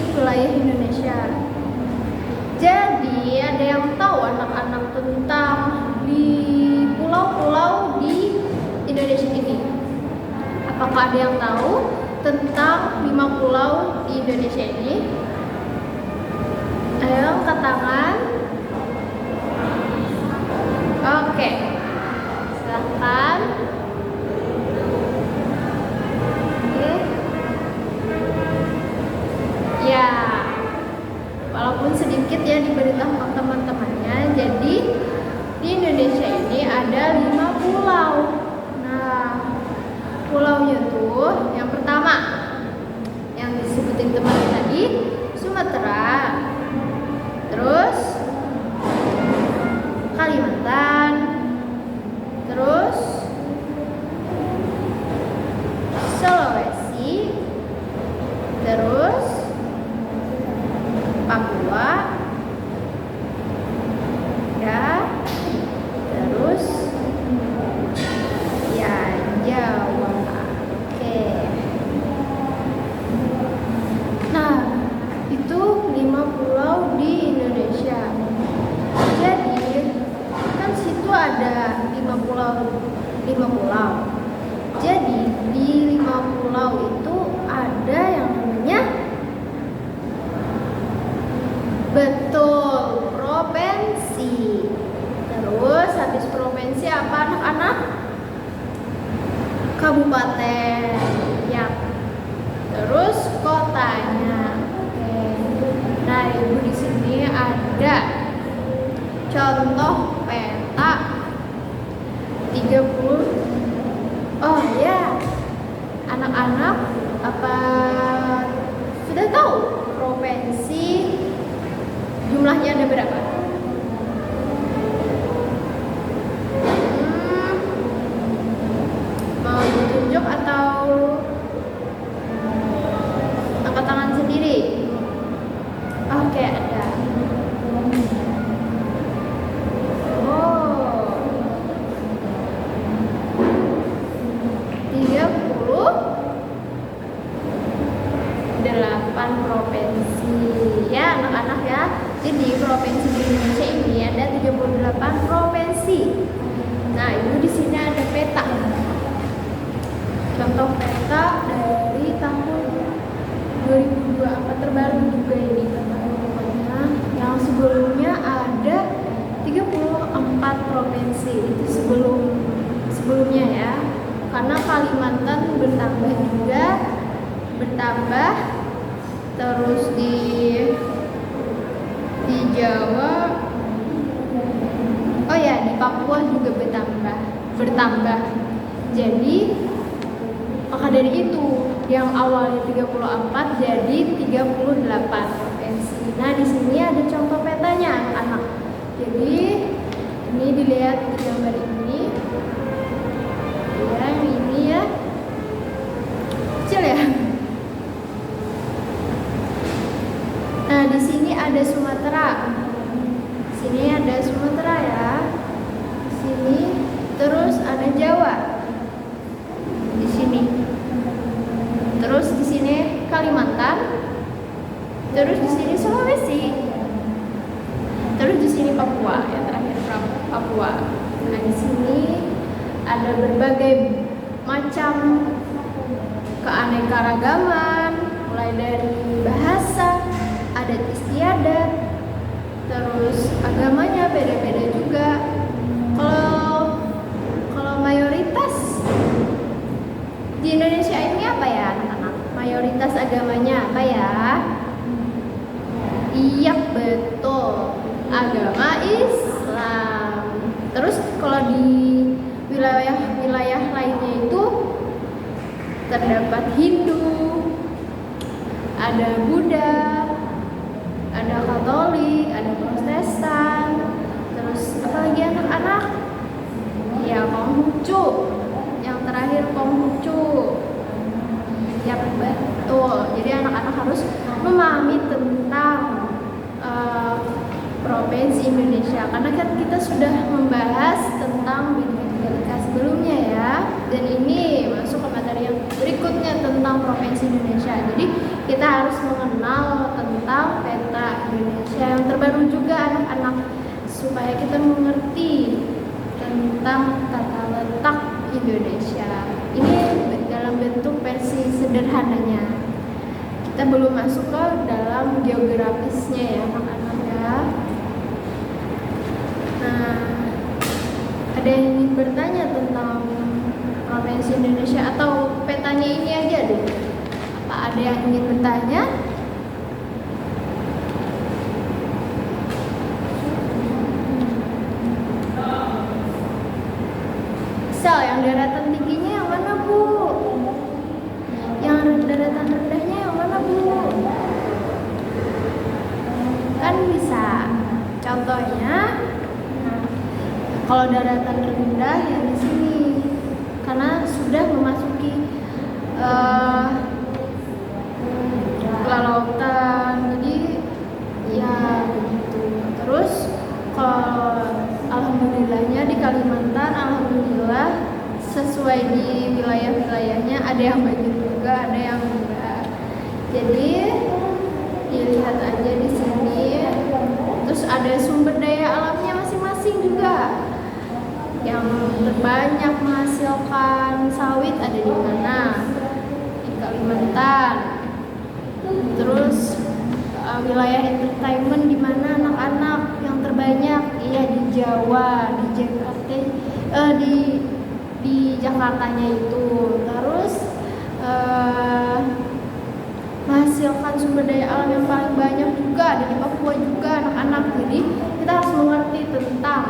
statistik wilayah Indonesia. Jadi ada yang tahu anak-anak tentang di pulau-pulau di Indonesia ini? Apakah ada yang tahu tentang 5 pulau di Indonesia ini? Ayo angkat tangan. Oke, silakan. Oke. Ya, walaupun sedikit ya diberitahu teman-temannya. Jadi di Indonesia ini ada 5 pulau. Nah, pulaunya tuh yang pertama yang disebutin teman tadi, Sumatera. Terus Kalimantan, terus Sulawesi, terus Papua, ya, terus ya Jawa. Oke. Nah, itu 5 pulau di Indonesia. Jadi kan situ ada 5 pulau. Jadi di 5 pulau itu ada yang namanya, betul, provinsi. Terus habis provinsi apa anak-anak? Kabupaten. Ya. Terus kotanya. Oke. Nah, Ibu di sini ada contoh peta 30. Oh ya, anak-anak apa sudah tahu provinsi jumlahnya ada berapa? Mau ditunjuk atau angkat tangan sendiri? Oke, ada. Oh, 38 provinsi ya anak-anak ya. Jadi provinsi di Indonesia ini ada 38 provinsi. Nah, Ibu di sini ada peta. Contoh peta dari tahun 2002, apa terbaru juga ini terbaru pokoknya. Yang sebelumnya ada 34 provinsi. Itu sebelumnya ya. Karena Kalimantan bertambah terus di Jawa, oh ya, di Papua juga bertambah. Jadi maka dari itu yang awalnya 34 jadi 38 provinsi. Nah, di sini ada contoh petanya anak-anak. Jadi ini dilihat di gambar ini. Ya, ini ya. Kecil ya. Nah, di sini ada Sumatera. Sini ada Sumatera ya. Sini terus ada Jawa. Di sini. Terus di sini Kalimantan. Terus di sini Sulawesi. Terus di sini Papua, yang terakhir Papua. Nah, di sini ada berbagai macam keanekaragaman, mulai dari bahasa, adat istiadat, terus agamanya beda-beda juga. Kalau mayoritas di Indonesia ini apa ya anak-anak? Mayoritas agamanya apa ya? Iya, betul, agama Islam. Terus kalau di wilayah lainnya itu terdapat Hindu, ada Buddha, ada Katolik, ada Protestan, terus apa lagi anak-anak? Ya, Konghucu. Yang terakhir Konghucu. Ya, betul. Jadi anak-anak harus memahami tentang provinsi Indonesia, karena kan kita sudah membahas tentang bibliotika sebelumnya ya, dan ini masuk ke materi yang berikutnya tentang provinsi Indonesia. Jadi kita harus mengenal juga anak-anak supaya kita mengerti tentang tata letak Indonesia. Ini dalam bentuk versi sederhananya. Kita belum masuk ke dalam geografisnya ya anak-anak ya. Nah, ada yang ingin bertanya tentang provinsi Indonesia atau petanya ini aja dulu? Apa ada yang ingin bertanya? Misal yang daratan tingginya yang mana Bu? Yang daratan rendahnya yang mana Bu? Kan bisa. Contohnya, nah, kalau daratan rendah yang di sini, karena sudah memasuki lautan, jadi ya begitu. Terus kalau alhamdulillahnya di Kalimantan, alhamdulillah sesuai di wilayah-wilayahnya, ada yang begitu juga, ada yang enggak. Jadi dilihat aja di sini. Terus ada sumber daya alamnya masing-masing juga. Yang terbanyak menghasilkan sawit ada di mana? Di Kalimantan. Terus wilayah entertainment di mana anak-anak yang terbanyak? Iya di Jawa, di Jakarta, di Jakartanya itu. Terus menghasilkan sumber daya alam yang paling banyak juga ada di Papua juga anak-anak. Jadi kita harus mengerti tentang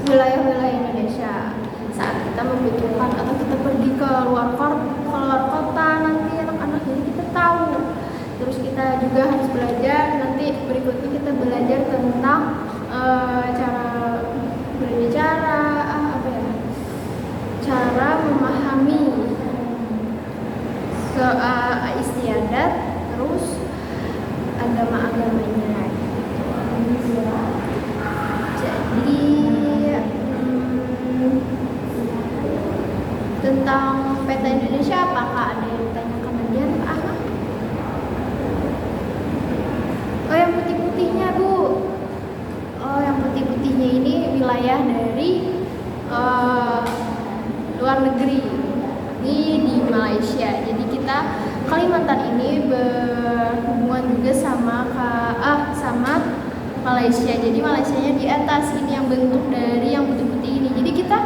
wilayah-wilayah Indonesia saat kita membutuhkan atau kita pergi ke luar kota nanti anak-anak, jadi kita tahu. Terus kita juga harus belajar, nanti berikutnya kita belajar tentang cara berbicara, cara memahami istiadat, terus agama-agamanya. Jadi tentang peta Indonesia, apakah ada yang ditanyakan lagi anak-anak? Oh, yang putih-putihnya Bu. Oh, yang putih-putihnya ini wilayah dari luar negeri. Ini di Malaysia. Jadi kita Kalimantan ini berhubungan juga sama Malaysia. Jadi Malaysianya di atas, ini yang bentuk dari yang putih-putih ini. Jadi kita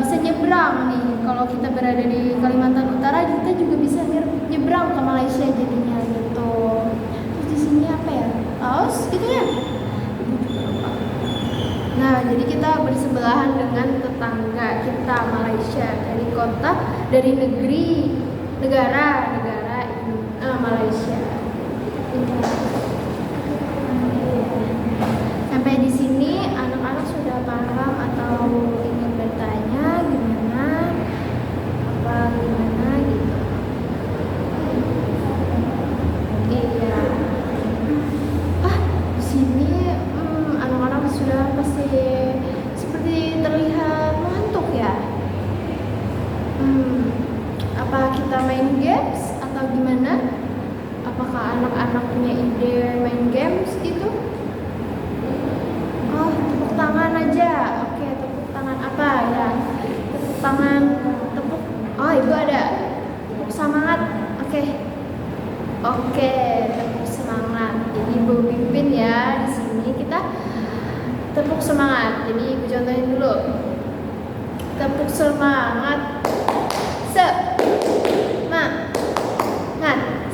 bisa nyebrang nih. Kalau kita berada di Kalimantan Utara, kita juga bisa nyebrang ke Malaysia jadinya gitu. Terus di sini apa ya? Laos gitu ya. Nah, jadi kita bersebelahan dengan tetangga kita Malaysia, dari negara Malaysia. Sampai di sini anak-anak sudah paham atau ingin bertanya gimana gitu. Iya. Di sini anak-anak sudah pasti seperti terlihat mengantuk ya. Apa kita main games atau gimana? Apakah anak-anak punya ide main games gitu? Oh, tepuk tangan aja. Oke, tepuk tangan apa ya? Tepuk tangan, oh itu ada. Tepuk semangat. Oke, tepuk semangat. Jadi Ibu pimpin ya di sini kita tepuk semangat. Jadi Ibu contohin dulu. Tepuk semangat.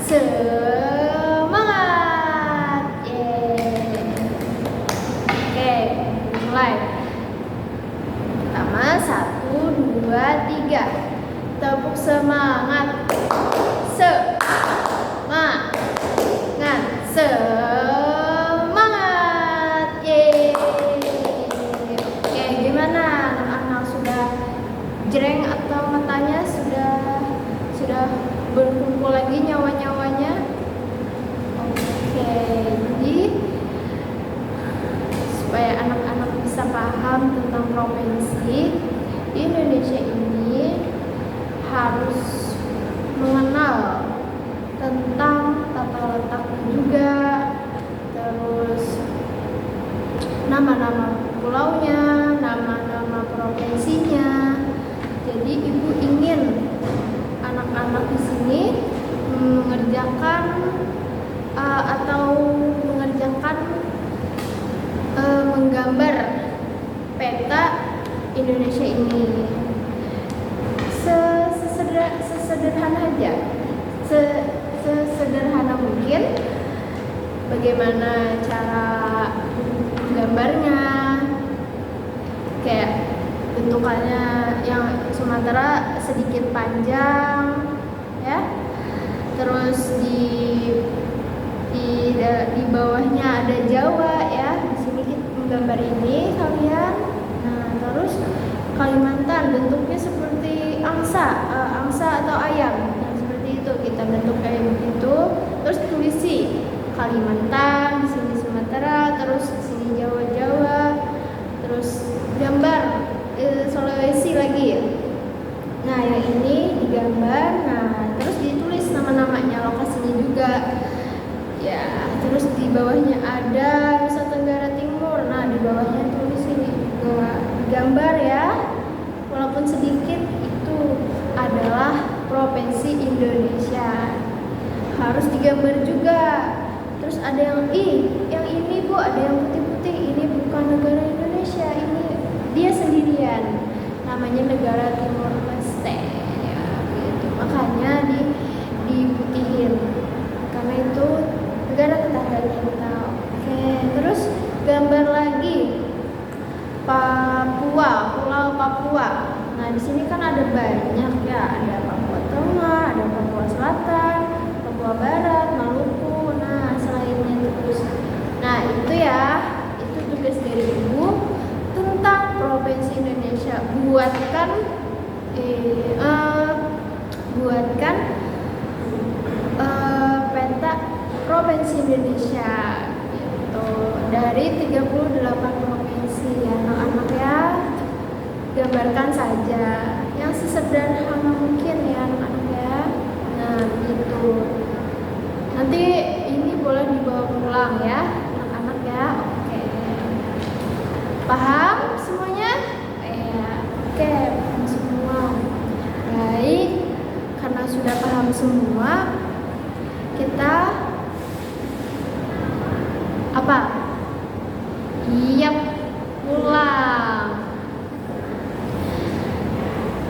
Semangat. Oke, mulai. Pertama, 1, 2, 3. Tepuk semangat. Semangat. Oke, gimana anak-anak, sudah jreng atau matanya sudah berkumpul lagi nyawa-nyawanya? Oke, jadi supaya anak-anak bisa paham tentang provinsi di Indonesia ini, harus mengenal tentang tata letaknya juga, terus Indonesia ini. Sesederhana aja, sesederhana mungkin bagaimana cara gambarnya, kayak bentukannya yang Sumatera sedikit panjang ya, terus di bawahnya ada Jawa ya, di sini kita menggambar ini kalian. Nah terus Kalimantan bentuknya seperti angsa atau ayam, nah seperti itu kita bentuk kayak begitu. Terus tulisi Kalimantan, di sini Sumatera, terus di sini Jawa, terus gambar Sulawesi lagi ya. Nah yang ini digambar, nah terus ditulis nama-namanya, lokasinya juga ya. Terus di bawahnya ada Nusa Tenggara Timur, nah di bawahnya tulis ini juga gambar ya, walaupun sedikit, itu adalah provinsi Indonesia, harus digambar juga. Terus ada yang ini Bu, ada yang putih-putih, ini bukan negara Indonesia, ini dia sendirian, namanya negara Timor Leste ya, gitu. Makanya diputihin karena itu negara tetangganya kita. Oke, terus gambar lagi Papua, Pulau Papua. Nah di sini kan ada banyak ya, ada Papua Tengah, ada Papua Selatan, Papua Barat, Maluku. Nah selainnya terus, nah itu ya, itu tugas dari Ibu tentang Provinsi Indonesia. Buatkan peta Provinsi Indonesia gitu, dari 38 provinsi ya anak-anak ya. Gambarkan saja yang sesederhana mungkin ya anak-anak ya. Nah gitu, nanti ini boleh dibawa pulang ya anak-anak ya. Oke, paham semuanya? Oke, paham semua. Baik, karena sudah paham semua, kita apa? Iya, pulang.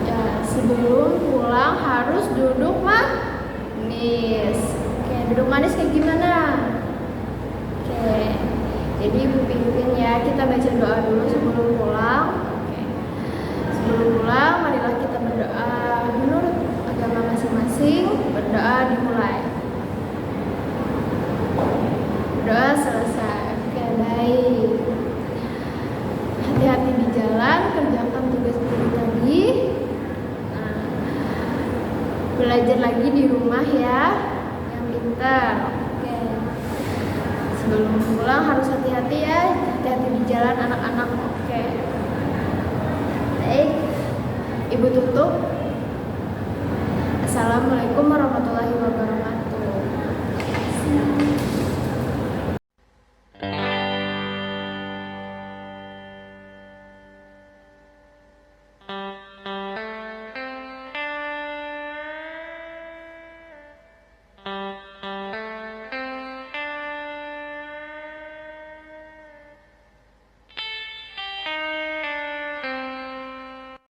Ya, sebelum pulang harus duduk manis. Oke, duduk manis kayak gimana? Oke, jadi Ibu pimpin ya, kita baca doa dulu sebelum pulang. Oke, sebelum pulang marilah kita berdoa menurut agama masing-masing. Berdoa dimulai. Doa selesai. Oke, baik. Hati-hati di jalan, kerjakan tugas Ibu tadi. Nah, belajar lagi di rumah ya, yang pintar. Oke. Sebelum pulang harus hati-hati ya, hati-hati di jalan anak-anak. Oke. Baik. Ibu tutup. Assalamualaikum warahmatullahi wabarakatuh.